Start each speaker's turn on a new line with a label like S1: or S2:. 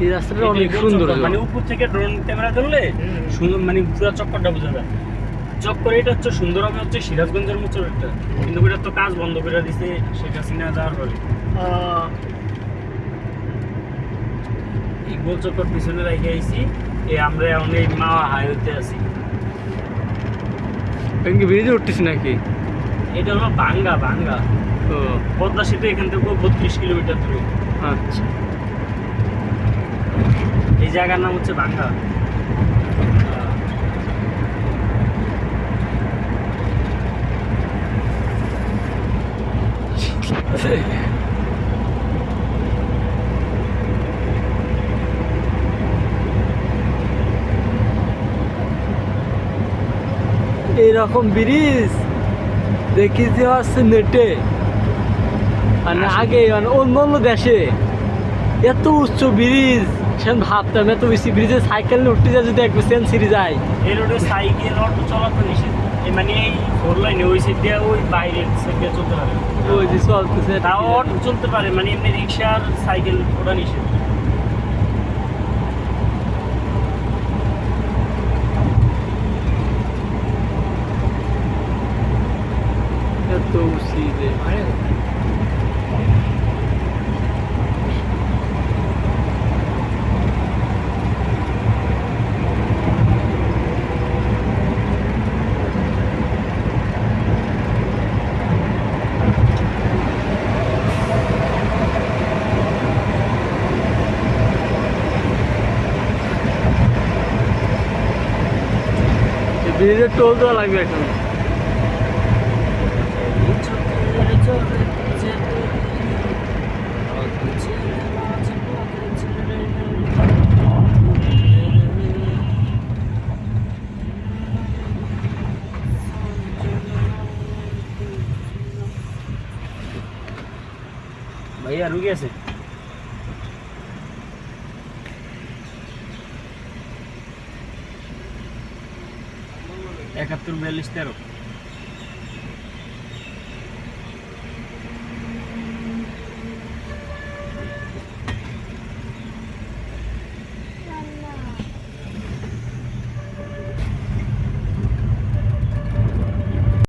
S1: এই রাস্তাটা অনেক সুন্দর,
S2: মানে উপর থেকে ড্রোন ক্যামেরা ধরলে সুন্দর, মানে পুরো চক্করটা বোঝা যায়। চক্কর এটা হচ্ছে সুন্দর হবে হচ্ছে সিরাজগঞ্জের মোচরটা, কিন্তু এটা তো কাজ বন্ধ করে দিছে শেখ হাসিনা যাওয়ার পরে। এই গোল চক্কর পিছনে রেখে আইছি, আমরা এখন এই মাওয়া হাইওয়েতে আছি।
S1: ব্রিজে উঠতেছি নাকি?
S2: এটা হলো ভাঙ্গা ভাঙ্গা।
S1: ও
S2: পদ্মা সেতু এখান থেকে 32 কিলোমিটার দূরে।
S1: আচ্ছা,
S2: এই জায়গার নাম হচ্ছে ভাঙ্গা।
S1: এইরকম ব্রিজ দেখি যে আছে নেটে, মানে আগে মানে অন্য অন্য দেশে এত উচ্চ ব্রিজ সে ভাবতাম, এত বেশি ব্রিজে সাইকেল নিয়ে উঠতে যায় যদি একবার সেঞ্চুরি যায়।
S2: এই রোডে সাইকেল অটো চলাচল নিষেধ, মানে এই 4 লাইনে ওই সাইড দিয়ে ওই বাইরের সাইড দিয়ে চলতে পারে।
S1: ওই যে চলতেছে
S2: তাও অটো চলতে পারে, মানে এমনি রিক্সা আর সাইকেল ওটা নিষেধ।
S1: এত উঁচু যে ব্রিজের টোল দেওয়া লাগবে এখন।
S2: ভাইয়া রুগী আছে। 71 42 13।